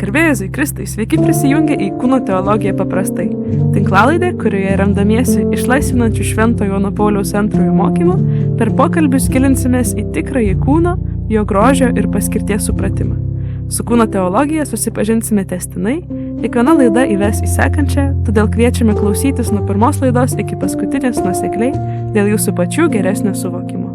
Garbėjai Kristai, sveiki prisijungę į Kūno teologiją paprastai. Tinklalaidė, kurioje remdamiesi išlaisvinančių Švento Jono Pauliaus II mokymu, per pokalbius gilinsimės į tikrąjį kūną, jo grožio ir paskirties supratimą. Su Kūno teologija susipažinsime testinai, kiekviena laida įves į sekančią, todėl kviečiame klausytis nuo pirmos laidos iki paskutinės nuosekliai dėl jūsų pačių geresnio suvokimo.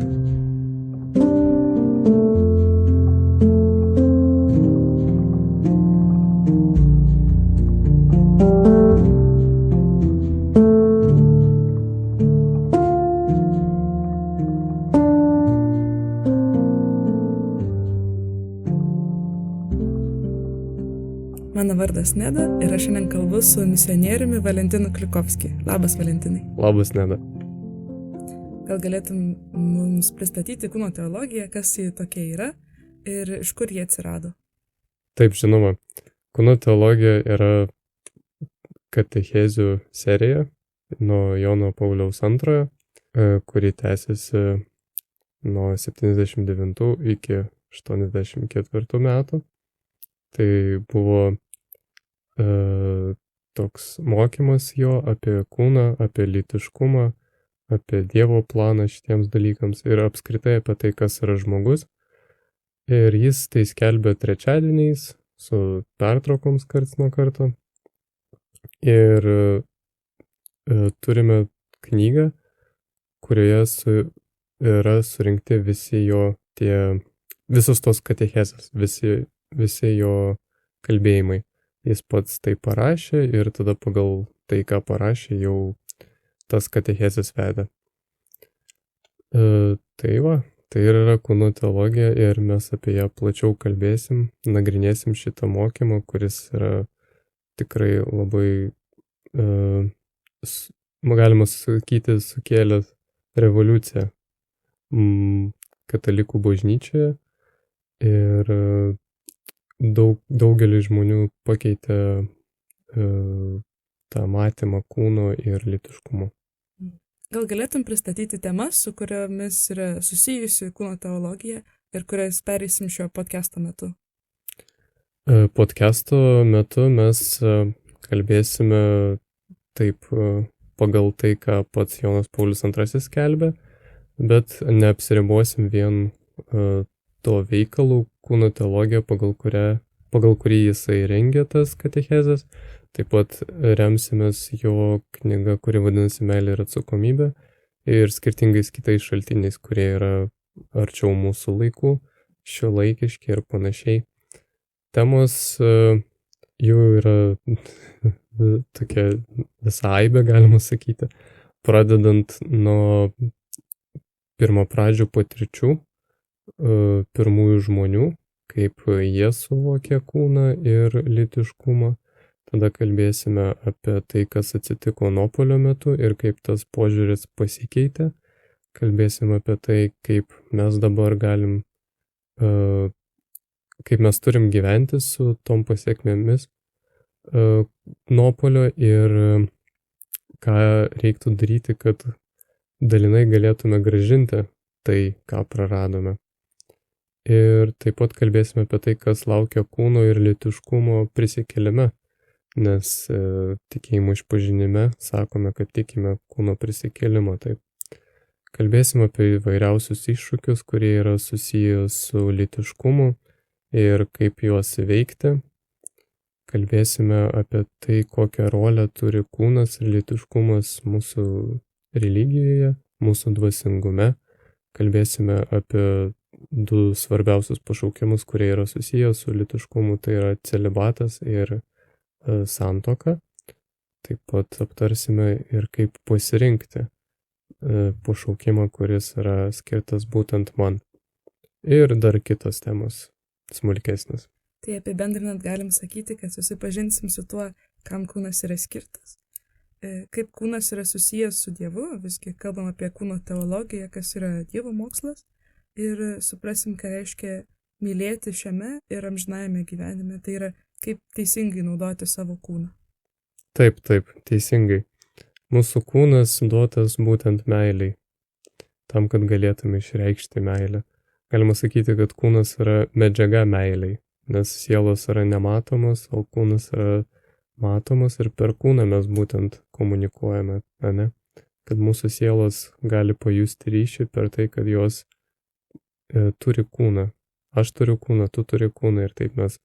Mano vardas Neda ir aš šiandien kalbu su misionieriumi Valentinu Kliukovski. Labas, Valentinai. Labas, Neda. Gal galėtum mums pristatyti Kūno teologiją, kas ji tokia yra ir iš kur jie atsirado? Taip, žinoma. Kūno teologija yra katechezių serija nuo Jono Pauliaus II, kuri tęsiasi nuo 79 iki 84 metų. Tai buvo toks mokymas jo apie kūną, apie lytiškumą, apie Dievo planą šitiems dalykams ir apskritai apie tai, kas yra žmogus. Ir jis tai skelbė trečiadieniais su pertraukoms karts nuo karto. Ir turime knygą, kurioje yra surinkti visos tos katechezės, visi jo kalbėjimai. Jis pats tai parašė ir tada pagal tai, ką parašė, jau tas katechezės vedė. Tai ir yra Kūno teologija ir mes apie ją plačiau kalbėsim, nagrinėsim šitą mokymą, kuris yra tikrai labai, galima sakyti, sukėlęs revoliuciją katalikų bažnyčioje ir daugelį žmonių pakeitė tą matymą kūno ir lytiškumo. Gal galėtum pristatyti temas, su kuriomis yra susijusi Kūno teologija ir kurias pereisim šio podcasto metu? Podcasto metu mes kalbėsime taip pagal tai, ką pats Jonas Paulius II skelbė, bet neapsiribosim vien to veikalų Kūno teologija, pagal kurį jisai rengė tas katechezes. Taip pat remsimės jo knyga, kuri vadinasi Meilė ir atsakomybė, ir skirtingais kitais šaltiniais, kurie yra arčiau mūsų laikų, šiuolaikiški ir panašiai. Temos jų yra tokia visa aibė, galima sakyti, pradedant nuo pirmapradžių patirčių, pirmųjų žmonių, kaip jie suvokė kūną ir lytiškumą. Tada kalbėsime apie tai, kas atsitiko nuopuolio metu ir kaip tas požiūris pasikeitė. Kalbėsime apie tai, kaip mes dabar galim, kaip mes turim gyventi su tom pasekmėmis nuopuolio ir ką reiktų daryti, kad dalinai galėtume grąžinti tai, ką praradome. Ir taip pat kalbėsime apie tai, kas laukia kūno ir lytiškumo prisikėlime, nes tikėjimo išpažinime sakome, kad tikime kūno prisikėlimą. Taip. Kalbėsime apie įvairiausius iššūkius, kurie yra susiję su lytiškumu ir kaip juos įveikti. Kalbėsime apie tai, kokią rolę turi kūnas ir lytiškumas mūsų religijoje, mūsų dvasingume. Kalbėsime apie du svarbiausius pašaukimus, kurie yra susiję su lytiškumu, tai yra celibatas ir santuoka. Taip pat aptarsime ir kaip pasirinkti pašaukimą, kuris yra skirtas būtent man. Ir dar kitos temos smulkesnės. Tai apibendrinant galim sakyti, kad susipažinsim su tuo, kam kūnas yra skirtas. Kaip kūnas yra susijęs su Dievu, visgi kalbam apie Kūno teologiją, kas yra Dievo mokslas. Ir suprasim, ką reiškia mylėti šiame ir amžinajame gyvenime. Tai yra, kaip teisingai naudoti savo kūną. Taip, teisingai. Mūsų kūnas duotas būtent meiliai, tam, kad galėtume išreikšti meilę. Galima sakyti, kad kūnas yra medžiaga meiliai. nes sielos yra nematomos, o kūnas yra matomas ir per kūną mes būtent komunikuojame, ne? Kad mūsų sielos gali pajusti ryšį per tai, kad jos turi kūną. Aš turiu kūną, tu turi kūną ir taip mes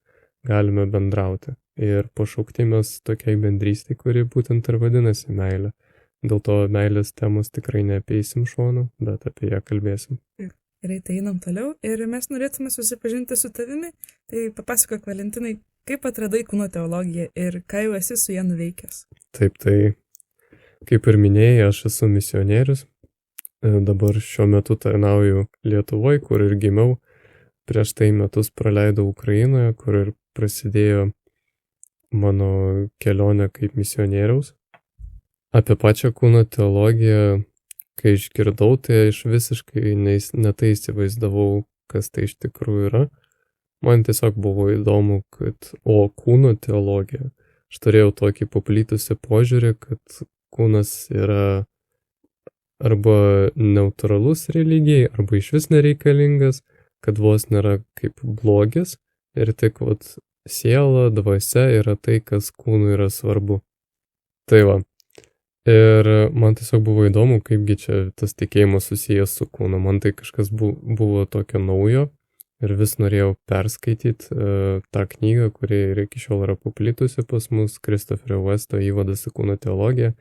galime bendrauti. Ir pašaukti mes tokiai bendrystei, kuri būtent ir vadinasi meilė. Dėl to meilės temos tikrai neapeisim šonu, bet apie ją kalbėsim. Gerai, tai einam toliau ir mes norėtume susipažinti su tavimi. Tai papasakok, Valentinai, kaip atradai kūno teologiją ir ką jau esi su ją nuveikęs? Taip, tai kaip ir minėjai, aš esu misionierius. Dabar šiuo metu tarnauju Lietuvoje, kur ir gimiau. Prieš tai metus praleidau Ukrainoje, kur ir prasidėjo mano kelionė kaip misionieriaus. Apie pačią kūno teologiją, kai išgirdau, tai aš visiškai netai įsivaizdavau, kas tai iš tikrųjų yra. Man tiesiog buvo įdomu, kad kūno teologija. Aš turėjau tokį paplitusią požiūrį, kad kūnas yra arba neutralus religijai, arba išvis nereikalingas, kad vos nėra kaip blogis ir tik siela, dvasia yra tai, kas kūnui yra svarbu. Tai va. Ir man tiesiog buvo įdomu, kaipgi čia tas tikėjimas susijęs su kūnu. Man tai kažkas buvo tokio naujo ir vis norėjau perskaityti tą knygą, kuri ir iki šiol yra paplitusi pas mus, Christopherio Westo Įvadas į kūno teologiją.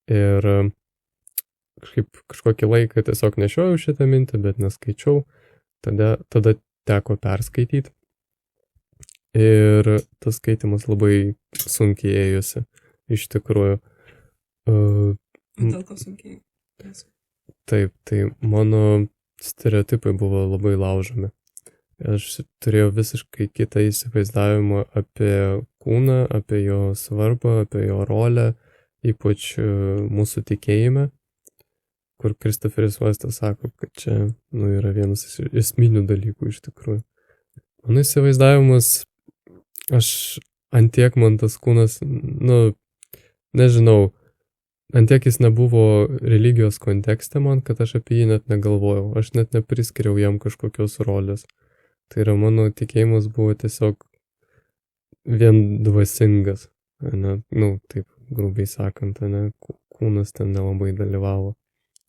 Ir kažkokį laiką tiesiog nešiojau šitą mintį, bet neskaičiau. Tada teko perskaityti. Ir tas skaitimas labai sunkiai ėjosi, iš tikrųjų. Dėl ko sunkiai? Taip, tai mano stereotipai buvo labai laužomi. Aš turėjau visiškai kitą įsivaizdavimą apie kūną, apie jo svarbą, apie jo rolę, ypač mūsų tikėjime, kur Christopheris Westas sako, kad čia yra vienas esminių dalykų iš tikrųjų. Mano įsivaizdavimas, antiek man tas kūnas, nežinau, antiek jis nebuvo religijos kontekste man, kad aš apie jį net negalvojau, aš net nepriskiriau jam kažkokios rolės. Tai yra mano tikėjimas buvo tiesiog vien dvasingas, ne, taip grubiai sakant, ne, kūnas ten nelabai dalyvavo.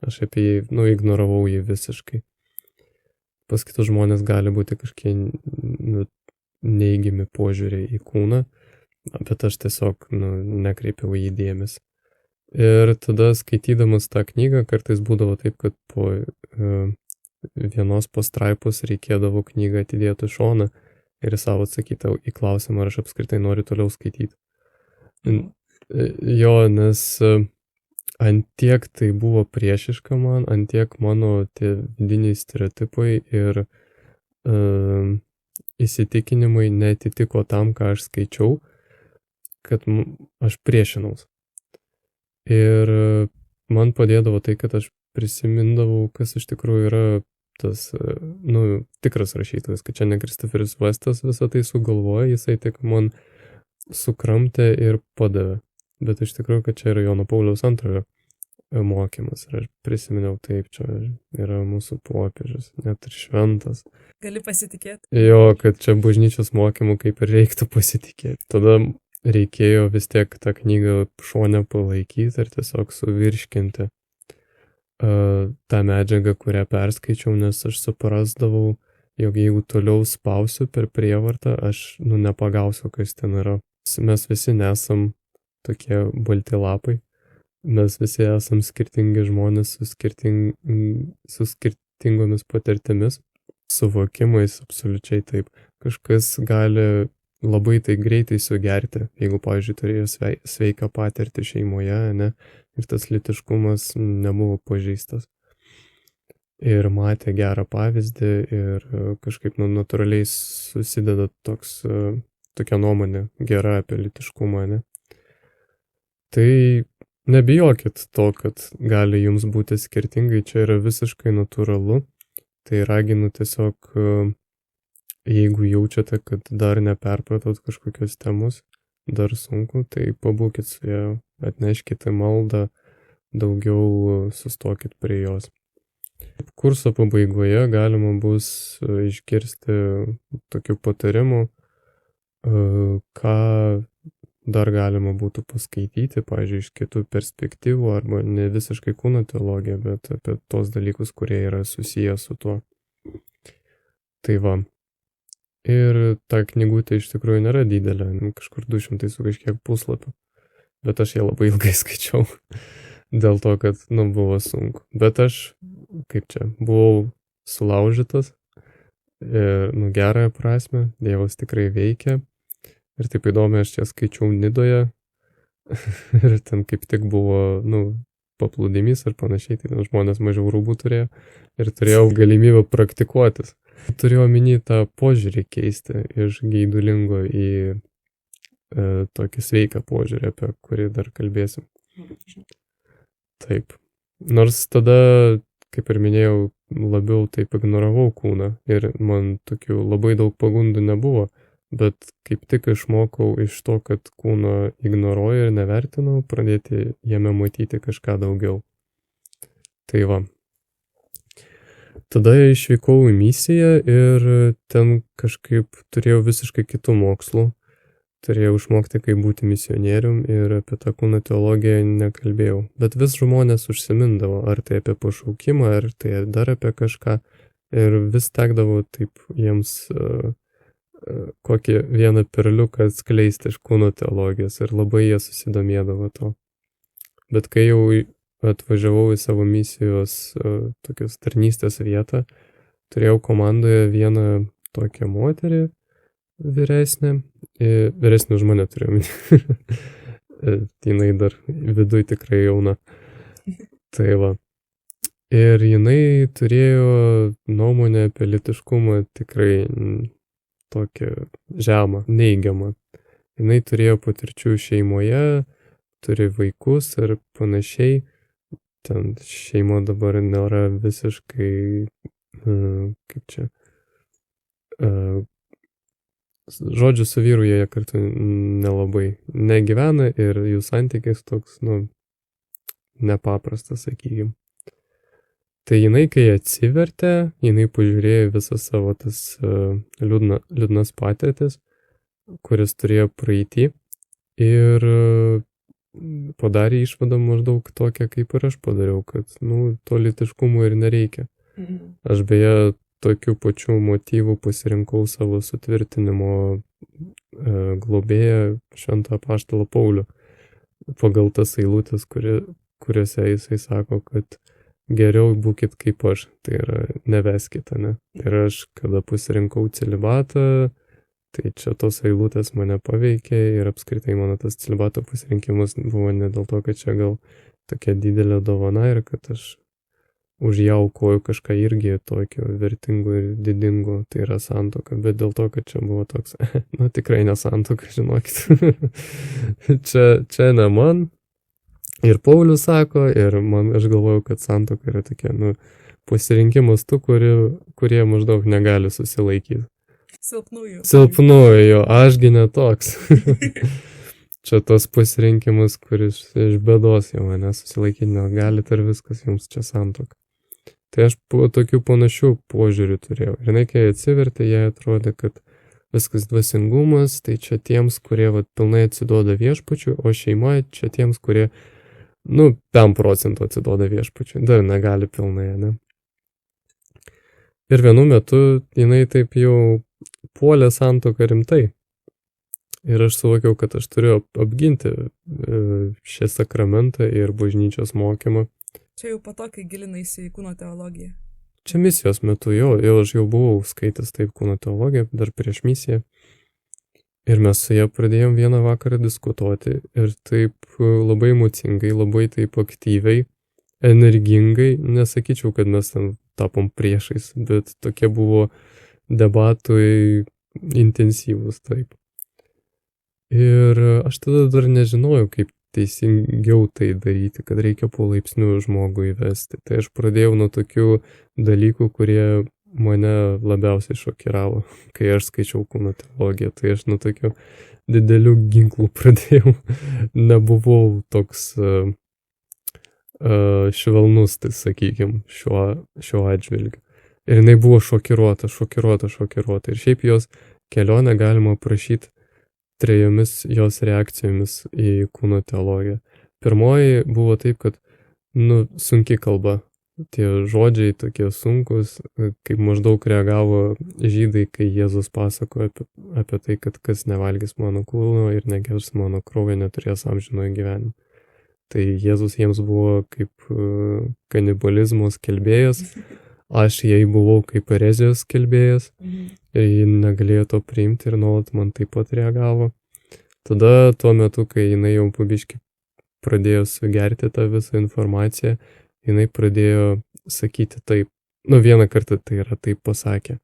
Aš apie jį, ignoravau jį visiškai. Pas kitus žmonės gali būti kažkiek neigiami požiūriai į kūną, bet aš tiesiog nekreipiau į jį dėmesį. Ir tada skaitydamas tą knygą, kartais būdavo taip, kad po vienos pastraipos reikėdavo knygą atidėti šoną ir savo atsakyti į klausimą, ar aš apskritai noriu toliau skaityti. Jo, nes antiek tai buvo priešiška man, antiek mano tie vidiniai stereotipai ir įsitikinimai neatitiko tam, ką aš skaičiau, kad aš priešinaus. Ir man padėdavo tai, kad aš prisimindavau, kas iš tikrųjų yra tas, tikras rašytojas, kad čia ne Christopheris Westas visą tai sugalvoja, jisai tik man sukramtė ir padavė. Bet iš tikrųjų, kad čia yra Jono Pauliaus II mokymas. Ir aš prisiminiau, taip, čia yra mūsų popiežius, net ir šventas. Gali pasitikėti. Jo, kad čia bažnyčios mokymų kaip ir reiktų pasitikėti. Tada reikėjo vis tiek tą knygą šone palaikyti ir tiesiog suvirškinti tą medžiagą, kurią perskaičiau, nes aš suprasdavau, jog jeigu toliau spausiu per prievartą, aš nepagausiu, kas ten yra. Mes visi nesam tokie balti lapai, mes visi esam skirtingi žmonės su skirtingomis patirtimis, suvokimais, absoliučiai taip. Kažkas gali labai tai greitai sugerti, jeigu, pavyzdžiui, turėjo sveiką patirtį šeimoje, ne, ir tas lytiškumas nebuvo pažeistas. Ir matė gerą pavyzdį ir kažkaip natūraliai susideda tokia nuomonė gera apie lytiškumą, ne. Tai nebijokit to, kad gali jums būti skirtingai, čia yra visiškai natūralu. Tai raginu tiesiog, jeigu jaučiate, kad dar neperpratot kažkokios temos, dar sunku, tai pabūkit su ją, atneškite maldą, daugiau sustokit prie jos. Kurso pabaigoje galima bus išgirsti tokių patarimų, ką dar galima būtų paskaityti, pavyzdžiui, iš kitų perspektyvų, arba ne visiškai kūno teologija, bet apie tos dalykus, kurie yra susiję su tuo. Tai va. Ir ta knygutė iš tikrųjų nėra didelė, kažkur 200 su kažkiek puslapių, bet aš ją labai ilgai skaičiau, dėl to, kad, buvo sunku. Bet aš, buvau sulaužytas, ir, gerąją prasme, Dievas tikrai veikia. Ir taip įdomiai, aš čia skaičiau Nidoje ir ten kaip tik buvo, paplūdimys ir panašiai, tai žmonės mažiau rūbų turėjo ir turėjau galimybę praktikuotis. Turėjau omeny tą požiūrį keisti iš geidulingo į tokį sveiką požiūrį, apie kurį dar kalbėsim. Taip. Nors tada, kaip ir minėjau, labiau taip ignoravau kūną ir man tokių labai daug pagundų nebuvo. Bet kaip tik išmokau iš to, kad kūno ignoruoju ir nevertinau, pradėti jame matyti kažką daugiau. Tai va. Tada išvykau į misiją ir ten kažkaip turėjau visiškai kitų mokslų. Turėjau išmokti, kaip būti misionierium ir apie tą kūno teologiją nekalbėjau. Bet vis žmonės užsimindavo, ar tai apie pašaukimą, ar tai dar apie kažką. Ir vis tekdavo taip jiems kokį vieną perliuką atskleisti iš kūno teologijos ir labai jie susidomėdavo to. Bet kai jau atvažiavau į savo misijos tokios tarnystės vietą, turėjau komandoje vieną tokią moterį vyresnė už mane turėjau. Jinai dar viduj tikrai jauna. Tai va. Ir jinai turėjo nuomonę apie lytiškumą tikrai tokią žemą, neigiamą. Jinai turėjo patirčių šeimoje, turi vaikus ir panašiai. Ten šeima dabar nėra visiškai, žodžiu, su vyru jie kartu nelabai negyvena ir jų santykis toks, nepaprastas, sakykim. Tai jinai, kai atsivertė, jinai pažiūrėjo visas savo tas liūdnas patirtis, kuris turėjo praeitį ir padarė išvadą maždaug tokią, kaip ir aš padariau, kad, to lytiškumo ir nereikia. Aš beje tokių pačių motyvų pasirinkau savo sutvirtinimo globėją Šventą apaštalą Paulių, pagal tas eilutes, kuriuose jisai sako, kad geriau būkit kaip aš, tai yra neveskit, ne? Ir aš, kada pasirinkau celibatą, tai čia tos eilutės mane paveikė ir apskritai mano tas celibato pasirinkimas buvo ne dėl to, kad čia gal tokia didelė dovana ir kad aš už ją aukoju kažką irgi tokio vertingo ir didingo, tai yra santuoka, bet dėl to, kad čia buvo toks, tikrai nesantuoka, žinokit. čia ne man. Ir Paulius sako, ir aš galvoju, kad santuoka yra tokia, pasirinkimas tų, kurie maždaug negali susilaikyti. Silpnųjų, ašgi ne toks. Čia tas pasirinkimas, kuris iš bėdos jau mane susilaikyti negali, ir viskas jums čia santuoka. Tai aš tokių panašių požiūrių turėjau. Ir kai atsivertė, jai atrodė, kad viskas dvasingumas, tai čia tiems, kurie pilnai atsiduoda viešpačiui, o šeima čia tiems, kurie 5% atsiduoda viešpačiui, dar negali pilnai, ne? Ir vienu metu jinai taip jau puolė santuoką rimtai. Ir aš suvokiau, kad aš turiu apginti šią sakramentą ir bažnyčios mokymą. Čia jau po to, kai gilinaisi į kūno teologiją. Čia misijos metu aš jau buvau skaitęs taip kūno teologiją, dar prieš misiją. Ir mes su ją pradėjom vieną vakarą diskutuoti ir taip labai emocingai, labai taip aktyviai, energingai, nesakyčiau, kad mes ten tapom priešais, bet tokie buvo debatai intensyvūs, taip. Ir aš tada dar nežinojau, kaip teisingiau tai daryti, kad reikia palaipsniui žmogų įvesti. Tai aš pradėjau nuo tokių dalykų, kurie mane labiausiai šokiravo, kai aš skaičiau kūno teologiją. Tai aš nuo tokių didelių ginklų pradėjau. Nebuvau toks švelnus, tai sakykim, šiuo atžvilgiu. Ir jinai buvo šokiruota. Ir šiaip jos kelionę galima aprašyti 3 jos reakcijomis į kūno teologiją. Pirmoji buvo taip, kad, sunki kalba. Tie žodžiai tokie sunkus, kaip maždaug reagavo žydai, kai Jėzus pasakojo apie tai, kad kas nevalgys mano kūno ir negers mano kraujo, neturės amžinojo gyvenimo. Tai Jėzus jiems buvo kaip kanibalizmo skelbėjas, aš jai buvau kaip erezijos skelbėjas ir ji negalėjo to priimti ir nuolat man taip pat reagavo. Tada tuo metu, kai jinai jau pabiški pradėjo sugerti tą visą informaciją, jinai pradėjo sakyti taip. Vieną kartą tai yra taip pasakė.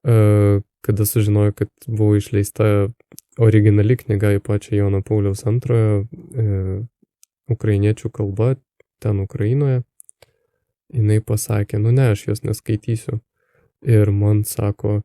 Kada sužinojo, kad buvo išleista originali knyga į pačią Jono Pauliaus II ukrainiečių kalba, ten Ukrainoje, jinai pasakė, ne, aš jos neskaitysiu. Ir man sako,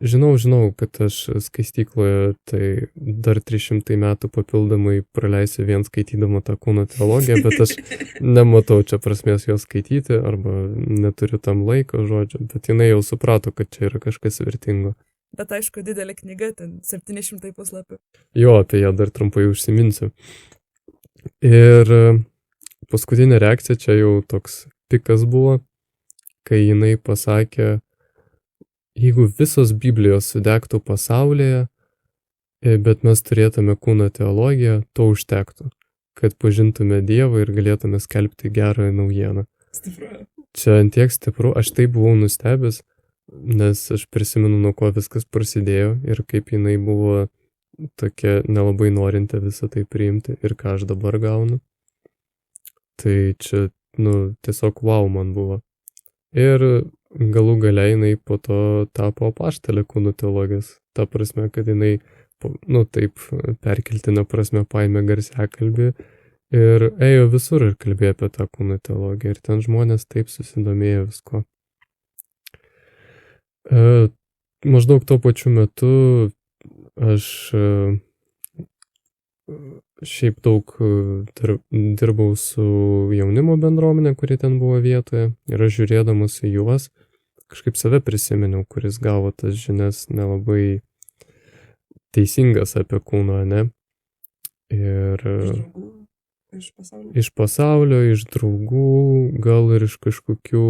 žinau, kad aš skaistykloje tai dar 300 metų papildomai praleisiu vien skaitydama tą kūno teologiją, bet aš nematau čia prasmės jos skaityti arba neturiu tam laiko, žodžiu, bet jinai jau suprato, kad čia yra kažkas vertingo. Bet aišku, didelė knyga, ten 700 puslapių. Jo, apie ją dar trumpai užsiminsiu. Ir paskutinė reakcija čia jau toks pikas buvo, kai jinai pasakė, jeigu visos Biblijos sudegtų pasaulyje, bet mes turėtume kūno teologiją, to užtektų, kad pažintume Dievą ir galėtume skelbti gerąją naujieną. Stipru. Čia antiek stipru, aš tai buvau nustebęs, nes aš prisimenu, nuo ko viskas prasidėjo ir kaip jinai buvo tokia nelabai norinti visą tai priimti ir ką aš dabar gaunu. Tai čia, tiesiog wow man buvo. Ir galų gale jinai po to tapo apaštalė kūno teologijos. Ta prasme, kad jinai, taip perkeltinė prasme paėmė garsiakalbį ir ėjo visur ir kalbėjo apie tą kūno teologiją. Ir ten žmonės taip susidomėjo visko. Maždaug tuo pačiu metu aš šiaip daug dirbau su jaunimo bendruomenė, kuri ten buvo vietoje, ir aš žiūrėdamas į juos, kažkaip save prisiminiau, kuris gavo tas žinias nelabai teisingas apie kūną, ne? Ir iš pasaulio, iš draugų, gal ir iš kažkokių,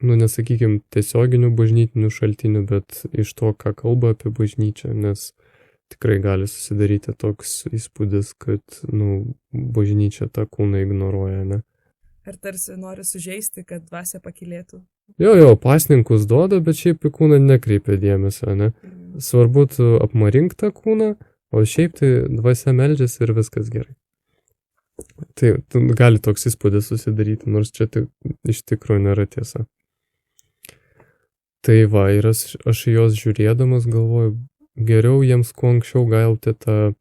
nesakykim, tiesioginių bažnytinių šaltinių, bet iš to, ką kalba apie bažnyčią, nes tikrai gali susidaryti toks įspūdis, kad, bažnyčia tą kūną ignoruoja, ne? Ar tarsi nori sužeisti, kad dvasia pakilėtų? Jo, pasninkus duoda, bet šiaip į kūną nekreipia dėmesio, ne? Svarbu tu apmarink tą kūną, o šiaip tai dvasia meldžiasi ir viskas gerai. Tai gali toks įspūdis susidaryti, nors čia iš tikrųjų nėra tiesa. Tai va, ir aš jos žiūrėdamas galvoju, geriau jiems kuo anksčiau gauti tą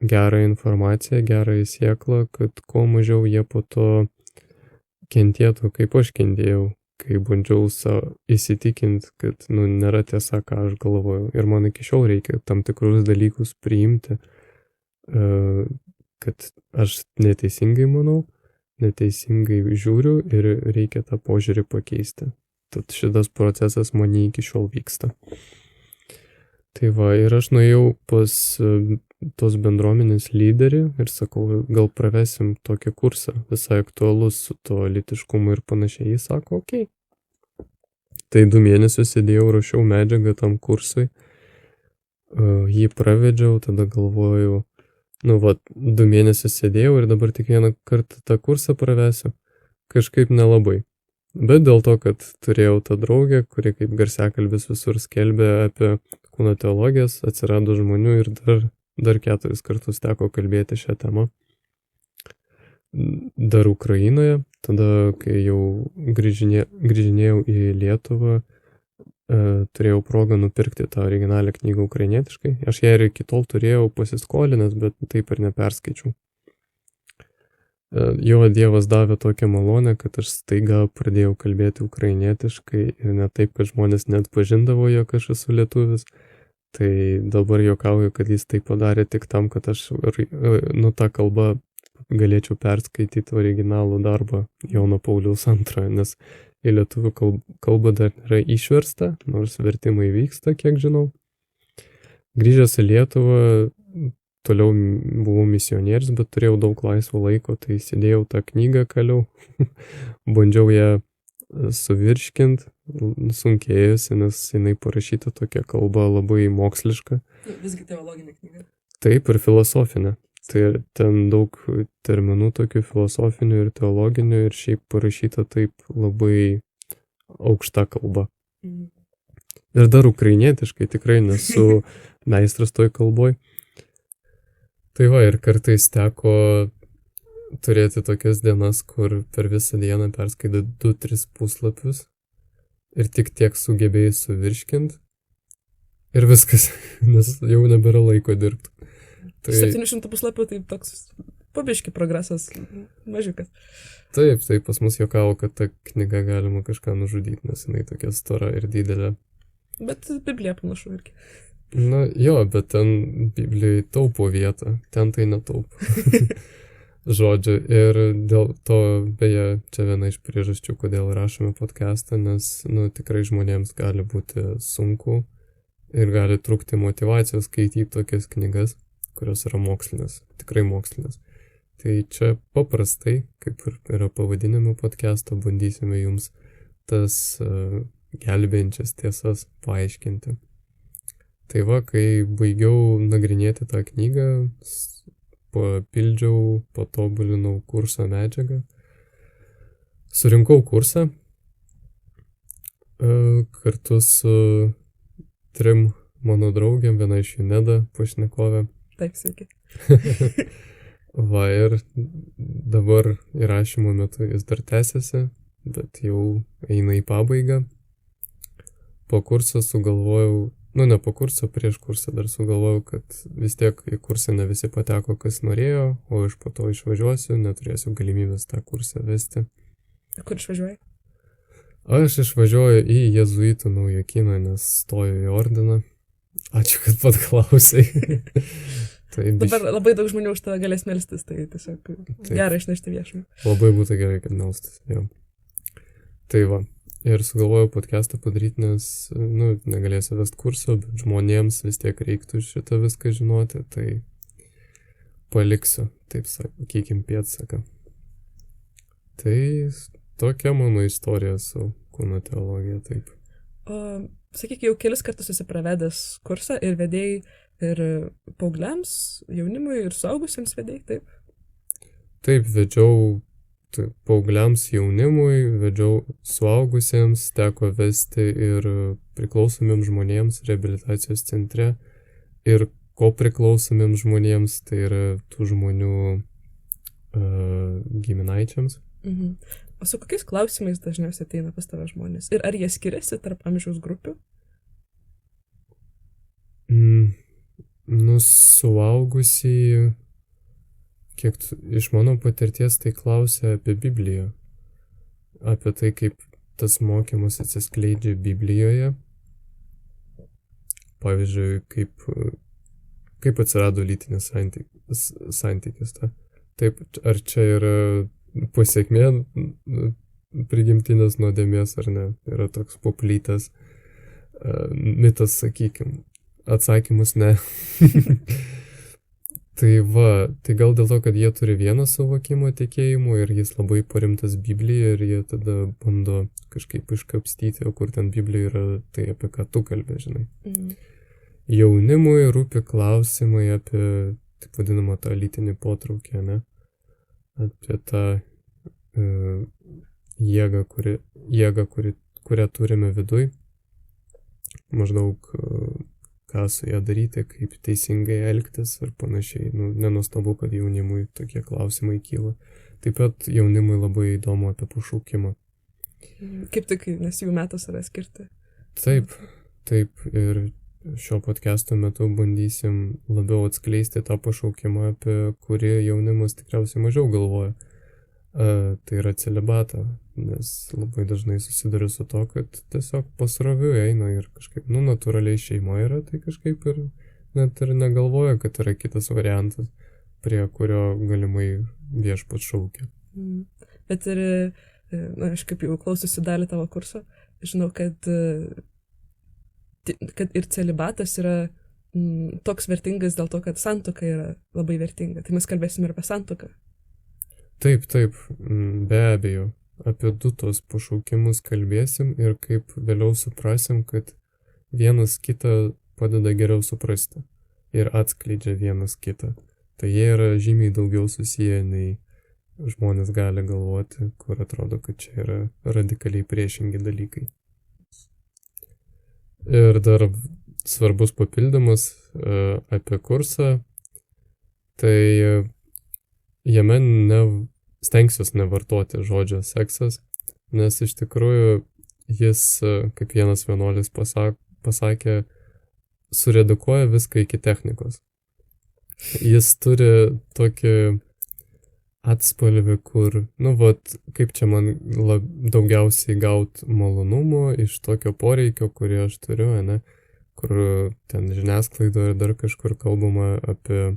gerą informaciją, gerą sėklą, kad kuo mažiau jie po to kentėtų, kaip aš kentėjau, kai bandžiau įsitikinti, kad nėra tiesa, ką aš galvoju. Ir man iki šiol reikia tam tikrus dalykus priimti, kad aš neteisingai manau, neteisingai žiūriu ir reikia tą požiūrį pakeisti. Tad šitas procesas mane iki šiol vyksta. Tai va, ir aš nuėjau pas tos bendruomenės lyderį ir sakau, gal pravesim tokį kursą, visai aktualus su to lytiškumu ir panašiai. Jis sako, okei. Tai 2 mėnesius sėdėjau, rašiau medžiagą tam kursui, jį pravedžiau, tada galvojau, 2 mėnesius sėdėjau ir dabar tik vieną kartą tą kursą pravesiu, kažkaip nelabai. Bet dėl to, kad turėjau tą draugę, kuri kaip garsiakalbis visur skelbė apie kūno teologijas, atsirado žmonių ir dar 4 kartus teko kalbėti šią temą. Dar Ukrainoje, tada, kai jau grįžinėjau į Lietuvą, turėjau progą nupirkti tą originalią knygą ukrainietiškai. Aš ją ir iki tol turėjau pasiskolinęs, bet taip ir neperskaičiau. Jo Dievas davė tokią malonę, kad aš staiga pradėjau kalbėti ukrainietiškai ir ne taip, kad žmonės net pažindavo, jog aš esu lietuvis. Tai dabar juokauju, kad jis tai padarė tik tam, kad aš tą kalbą galėčiau perskaityti originalų darbą Jono Pauliaus II, nes į lietuvių kalbą dar yra išversta, nors vertimai vyksta, kiek žinau. Grįžęs į Lietuvą, toliau buvau misionierius, bet turėjau daug laisvo laiko, tai sėdėjau tą knygą kaliau, bandžiau ją suvirškint, sunkėjusi, nes jinai parašyta tokia kalba labai moksliška. Visgi teologinė knyga. Taip, ir filosofinė. Tai ten daug terminų tokių filosofinių ir teologinių ir šiaip parašyta taip labai aukšta kalba. Ir dar ukrainietiškai, tikrai nesu meistras toj kalboj. Tai va, ir kartais teko turėti tokias dienas, kur per visą dieną perskaidai 2-3 puslapius ir tik tiek sugebėjai suvirškint ir viskas, nes jau nebėra laiko dirbti. Tai 700 puslapių, tai toks pabiški progresas, mažiukas. Taip, tai pas mus juokavo, kad tą knygą galima kažką nužudyti, nes jinai tokia stora ir didelė. Bet Biblija panašu irgi. Na jo, bet ten Biblijai taupo vietą, ten tai netaupo. Žodžiu, ir dėl to, beje, čia viena iš priežasčių, kodėl rašome podcastą, nes, tikrai žmonėms gali būti sunku ir gali trūkti motyvacijos skaityti tokias knygas, kurios yra mokslinės, tikrai mokslinės. Tai čia paprastai, kaip ir yra pavadinime podcast'o, bandysime jums tas gelbėjančias tiesas paaiškinti. Tai va, kai baigiau nagrinėti tą knygą, papildžiau, patobulinau kurso medžiagą, surinkau kursą kartu su 3 mano draugėm, viena iš jų Neda, pašnekovė. Taip, sveiki. Va, ir dabar įrašymo metu jis dar tęsiasi, bet jau eina į pabaigą. Po kurso sugalvojau, ne po kurso, prieš kursą dar sugalvojau, kad vis tiek į kursą ne visi pateko, kas norėjo, o aš po to išvažiuosiu, neturėsiu galimybės tą kursą vesti. Kur išvažiuoji? Aš išvažiuoju į Jėzuitų Naujokyną, nes stoju į ordiną. Ačiū, kad pat klausai. Dabar labai daug žmonių už tave galės melstis, tai tiesiog gerai išnešti viešumą. Labai būtų gerai, kad melstis, jau. Tai va, ir sugalvojau podcastą padaryti, nes, negalėsiu vest kurso, bet žmonėms vis tiek reiktų šitą viską žinoti, tai paliksiu, taip sakykim, pėdsaką. Tai tokia mano istorija su kūno teologija, taip. Sakyk, jau kelis kartus esi pravedęs kursą ir vedėjai ir paaugliams, jaunimui ir suaugusiems vedėjai, taip? Taip, vedžiau paaugliams, jaunimui, vedžiau suaugusiems, teko vesti ir priklausomiems žmonėms reabilitacijos centre ir kopriklausomiems žmonėms, tai yra tų žmonių giminaičiams. O su kokiais klausimais dažniausiai ateina pas tave žmonės? Ir ar jie skiriasi tarp amžiaus grupių? Suaugusį, kiek iš mano patirties, tai klausia apie Bibliją. Apie tai, kaip tas mokymas atsiskleidžia Biblijoje. Pavyzdžiui, kaip atsirado lytinis santykis. Taip, ar čia yra pasiekmė prigimtinės nuodėmės ar ne? Yra toks paplitęs mitas, sakykim. Atsakymus ne. Tai va, tai gal dėl to, kad jie turi vieną suvokimą tikėjimo ir jis labai paremtas Biblija ir jie tada bando kažkaip iškapstyti, o kur ten Biblija yra, tai apie ką tu kalbė, žinai. Jaunimui rūpi klausimai apie, taip vadinamą, tą lytinį potraukį, ne? Apie tą jėgą, kurią turime viduj. Maždaug ką su ją daryti, kaip teisingai elgtis ir panašiai. Nenuostabu, kad jaunimui tokie klausimai kyla. Taip pat jaunimui labai įdomu apie pašaukimą. Kaip tik, nes jų metas yra skirti. Taip. Ir šio podcast'o metu bandysim labiau atskleisti tą pašaukimą, apie kurį jaunimas tikriausiai mažiau galvoja. Tai yra celibatą, nes labai dažnai susiduriu su to, kad tiesiog pasroviui eina ir kažkaip, natūraliai šeima yra, tai kažkaip ir net ir negalvoja, kad yra kitas variantas. prie kurio galimai viešpat šaukia. Bet ir, na, aš kaip jau klausiusi dalį tavo kurso, žinau, kad ir celibatas yra toks vertingas dėl to, kad santuoka yra labai vertinga. Tai mes kalbėsime ir apie santuoką. Taip, be abejo. Apie du tos pašaukimus kalbėsim ir kaip vėliau suprasim, kad vienas kitą padeda geriau suprasti ir atskleidžia vienas kitą. Tai jie yra žymiai daugiau susiję, nei žmonės gali galvoti, kur atrodo, kad čia yra radikaliai priešingi dalykai. Ir dar svarbus papildymas apie kursą, tai jame stengsiuos nevartoti žodžio seksas, nes iš tikrųjų jis, kaip vienas vienuolis pasakė, suredukuoja viską iki technikos. Jis turi tokį atspalvį, kur, kaip čia man daugiausiai gauti malonumo iš tokio poreikio, kurį aš turiu, kur ten žiniasklaidoje ir dar kažkur kalbama apie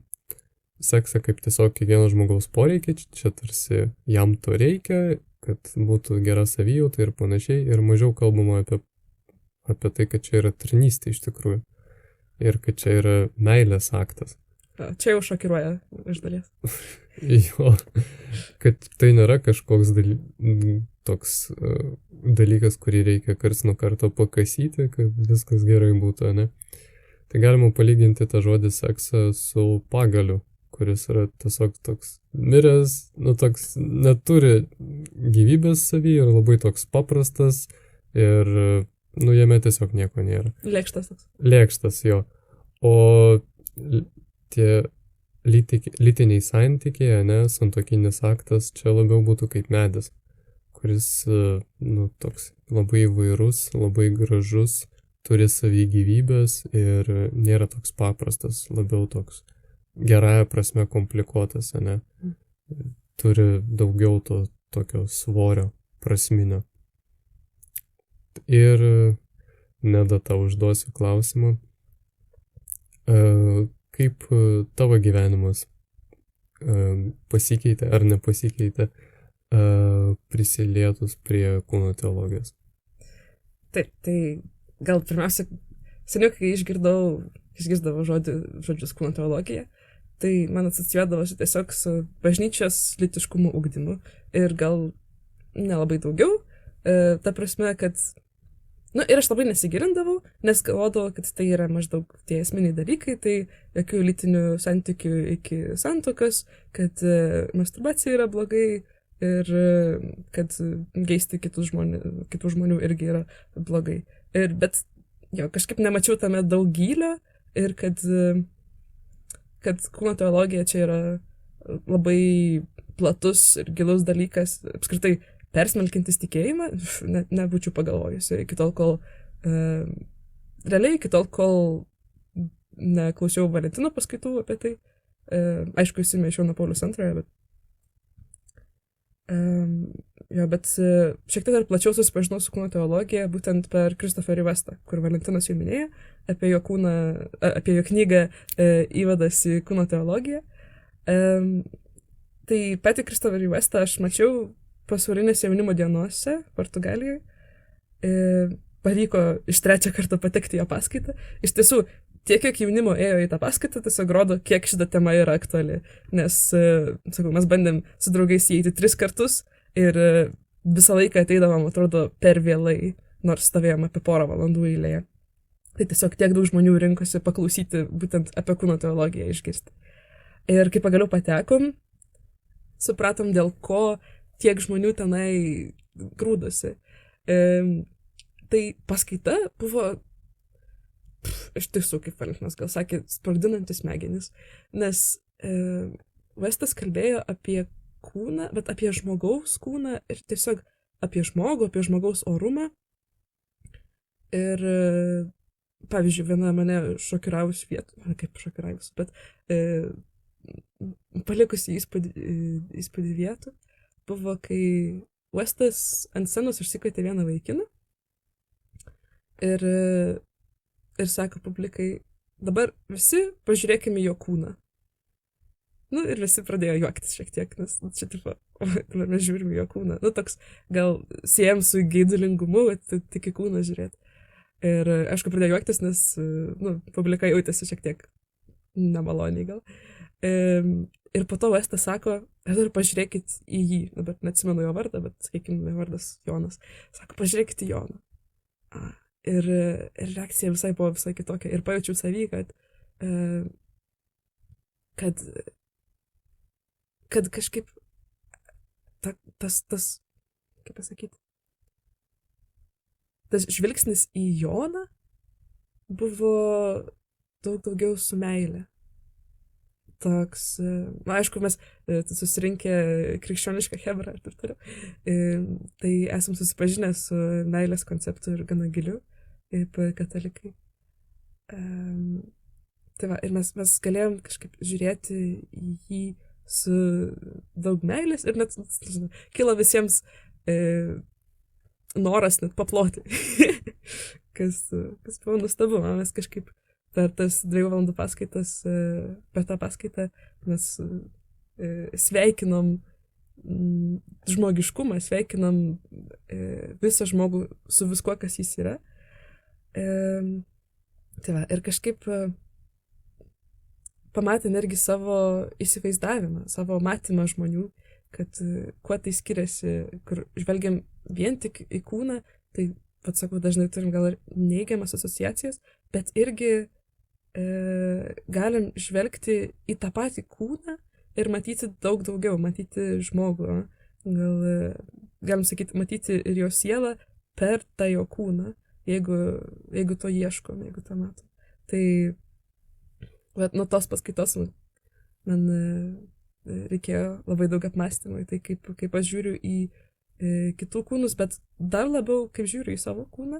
seksą kaip tiesiog kiekvieno žmogaus poreikiai, čia tarsi jam to reikia, kad būtų gera savijauta ir panašiai, ir mažiau kalbama apie tai, kad čia yra tarnystė iš tikrųjų ir kad čia yra meilės aktas. Čia jau šokiruoja iš dalies. Jo, kad tai nėra kažkoks toks dalykas, kurį reikia karts nuo karto pakasyti, kad viskas gerai būtų, ne? Tai galima palyginti tą žodį seksą su pagaliu, kuris yra tiesiog toks miręs, toks neturi gyvybės savy ir labai toks paprastas ir, jame tiesiog nieko nėra. Lėkštas toks. Lėkštas, jo. O tie lytiniai santykiai, santuokinis aktas, čia labiau būtų kaip medis, kuris, toks labai įvairus, labai gražus, turi savy gyvybės ir nėra toks paprastas, labiau toks gerąja prasme komplikuotas, turi daugiau to tokio svorio prasminio. Ir Neda, tau užduosiu klausimą. Kaip tavo gyvenimas pasikeitė ar nepasikeitė prisilietus prie kūno teologijos? Taip, tai gal pirmiausia, seniau, kai išgirdavau žodžius kūno teologija, tai man asocijuodavosi tiesiog su bažnyčios lytiškumo ugdymu ir gal nelabai daugiau, ta prasme, kad, ir aš labai nesigilindavau, nes galvodavau, kad tai yra maždaug tie esminiai dalykai, tai jokių lytinių santykių iki santuokos, kad masturbacija yra blogai ir kad geisti kitų žmonių irgi yra blogai. Bet kažkaip nemačiau tame daug gylio ir kad kūno teologija čia yra labai platus ir gilus dalykas, apskritai persmelkintis tikėjimą, nebūčiau pagalvojusi iki tol, kol neklausiau Valentino paskaitų apie tai. Aišku, įsimėšiau nuo Pauliaus antrojo, bet šiek tiek dar plačiau susipažinau su kūno teologija būtent per Christopherį Westą, kur Valentinas jau minėjo apie jo knygą Įvadas į kūno teologiją. Tai patį Christopherį Westą aš mačiau pasaulinėse jaunimo dienose Portugalijoje. Pavyko iš trečią kartą patekti į jo paskaitą. Iš tiesų, tiek, kiek jaunimo ėjo į tą paskaitą, tiesiog rodo, kiek šita tema yra aktuali. Nes, mes bandėm su draugais įeiti 3 kartus ir visą laiką ateidavom, atrodo, per vėlai, nors stovėjom apie 1 valandų eilėje. Tai tiesiog tiek daug žmonių rinkosi paklausyti būtent apie kūno teologiją išgirsti. Ir kai pagaliau patekom, supratom, dėl ko tiek žmonių tenai grūdosi. Tai paskaita buvo iš tiesų, kaip Valentinas gal sakė, sprogdinantis smegenis, nes Westas kalbėjo apie kūną, bet apie žmogaus kūną ir tiesiog apie žmogų, apie žmogaus orumą. Ir pavyzdžiui, viena mane šokiravusi vieta, kaip šokiravusi, bet palikusi įspūdį vietų, buvo, kai Westas ant scenos išsikvietė vieną vaikiną ir sako publikai, dabar visi pažiūrėkime jo kūną. Nu, ir visi pradėjo juoktis šiek tiek, nes čia, tipo, dabar mes žiūrime jo kūną. Nu, toks gal siejam su geidulingumu, tik į kūną žiūrėti. Ir, aišku, pradėjo juoktis, nes, nu, publika jautėsi šiek tiek nemaloniai gal. Ir po to Westas sako, dar pažiūrėkit į jį. Dabar neatsimenu jo vardą, bet, sakykime, vardas Jonas. Sako, pažiūrėkit į Joną. Ir reakcija visai buvo visai kitokia. Ir pajaučiau savį, kad kažkaip tas, kaip pasakyti, tas žvilgsnis į Joną buvo daug daugiau su meile. Toks, na, aišku, mes susirinkę krikščionišką hebrą ir taip toliau. Tai esam susipažinę su meilės konceptu ir gana giliu, kaip katalikai. Tai va, ir mes galėjom kažkaip žiūrėti į jį su daug meilės ir net, nežinau, kilo visiems noras net paploti. kas buvo nuostabu, mes kažkaip per tas 2 valandų paskaitas, per tą paskaitą mes sveikinom žmogiškumą, sveikinam visą žmogų su viskuo, kas jis yra. Tai va, ir kažkaip pamatėm irgi savo įsivaizdavimą, savo matymą žmonių, kad kuo tai skiriasi, kur žvelgiam vien tik į kūną, tai, pat sakau, dažnai turim gal ir neigiamas asociacijas, bet irgi galim žvelgti į tą patį kūną ir matyti daug daugiau, matyti žmogų. Galim sakyti, matyti ir jo sielą per tą jo kūną, jeigu to ieškom, jeigu to matom. Tai nuo tos paskaitos man reikėjo labai daug apmąstymų, tai kaip aš žiūriu į kitų kūnus, bet dar labiau kaip žiūriu į savo kūną.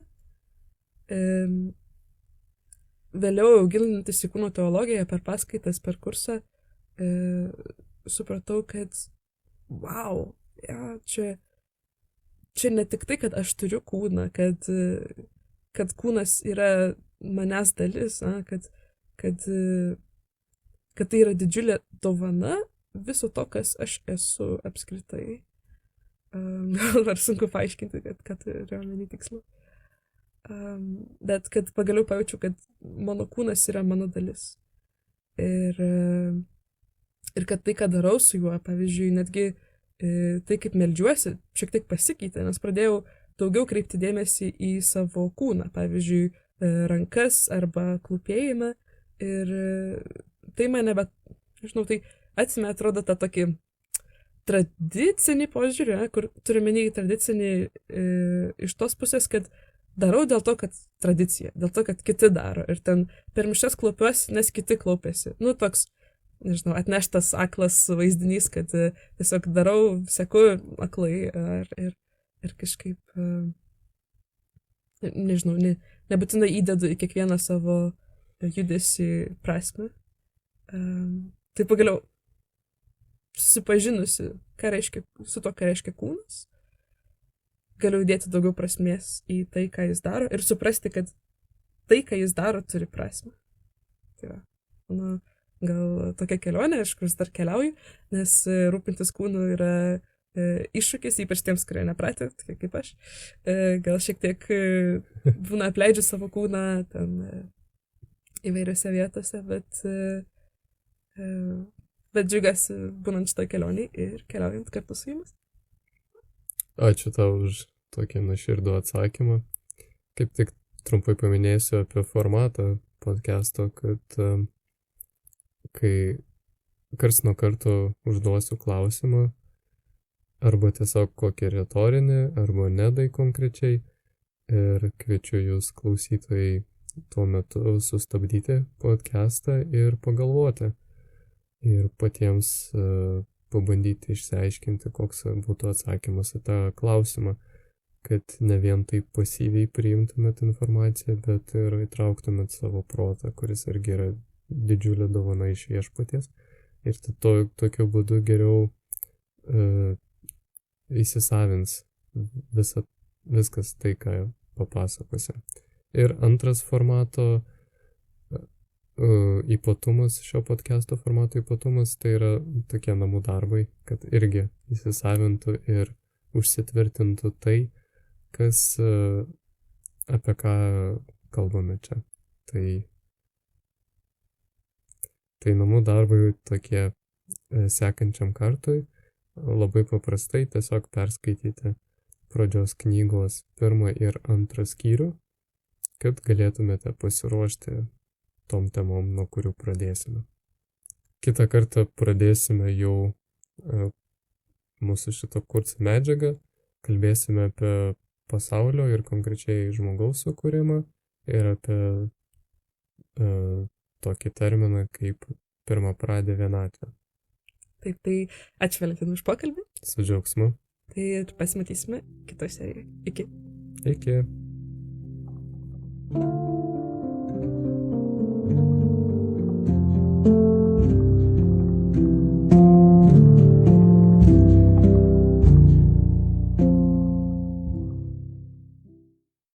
Vėliau, gilinantis į kūno teologiją per paskaitas, per kursą, supratau, kad wow, ja, čia ne tik tai, kad aš turiu kūną, kad kūnas yra manęs dalis, kad tai yra didžiulė dovana viso to, kas aš esu apskritai. Gal ar sunku paaiškinti, kad turiu omeny tiksliau. Bet kad pagaliau pajaučiu, kad mano kūnas yra mano dalis. Ir kad tai, ką darau su juo, pavyzdžiui, netgi tai, kaip meldžiuosi, šiek tiek pasikeitė, nes pradėjau daugiau kreipti dėmesį į savo kūną, pavyzdžiui, rankas arba klūpėjimą. Ir tai mane, bet, žinau, tai atsimė, atrodo, tą tokį tradicinį požiūrį, kur turime nei tradicinį iš tos pusės, kad darau dėl to, kad tradicija, dėl to, kad kiti daro. Ir ten per mišias klaupiuosi, nes kiti klaupiasi. Nu, toks, nežinau, atneštas aklas vaizdinys, kad tiesiog darau, seku aklai ir kažkaip, nežinau, nebūtinai įdedu į kiekvieną savo judesį prasme. Tai pagaliau susipažinusi su to, ką reiškia kūnas, galiu dėti daugiau prasmės į tai, ką jis daro ir suprasti, kad tai, ką jis daro, turi prasmę. Tai va, mano gal tokia kelionė, aš vis dar keliauju, nes rūpintis kūnu yra iššūkis, ypač tiems, kurie nepratę, kaip aš. Gal šiek tiek būna apleidžiu savo kūną ten įvairiose vietose, bet džiugasi būnant šitoj kelionėj ir keliaujant kartu su jumis. Ačiū tau už tokį nuoširdų atsakymą. Kaip tik trumpai paminėsiu apie formatą podcast'o, kad kai karts nuo karto užduosiu klausimą, arba tiesiog kokį retorinį, arba nedai konkrečiai, ir kviečiu jūs klausytojai tuo metu sustabdyti podcast'ą ir pagalvoti. Ir patiems pabandyti išsiaiškinti, koks būtų atsakymas į tą klausimą, kad ne vien taip pasyviai priimtumėt informaciją, bet ir įtrauktumėt savo protą, kuris irgi yra didžiulė dovana iš viešpaties. Ir tokiu būdu geriau įsisavins viskas tai, ką papasakosi. Ir antras formato ypatumas, šio podcast'o formato ypatumas, tai yra tokie namų darbai, kad irgi įsisavintų ir užsitvirtintų tai, kas apie ką kalbame čia. Tai namų darbai tokie sekančiam kartui labai paprastai tiesiog perskaityti pradžios knygos 1 ir 2 skyrių, kad galėtumėte pasiruošti tom temom, nuo kurių pradėsime. Kitą kartą pradėsime jau mūsų šito kurso medžiagą, kalbėsime apie pasaulio ir konkrečiai žmogaus sukūrimą ir apie tokį terminą kaip pirmapradė vienatvė. Taip, tai ačiū Valentinai už pokalbį. Su džiaugsmu. Tai ir pasimatysime kitoje serijoje. Iki. Iki.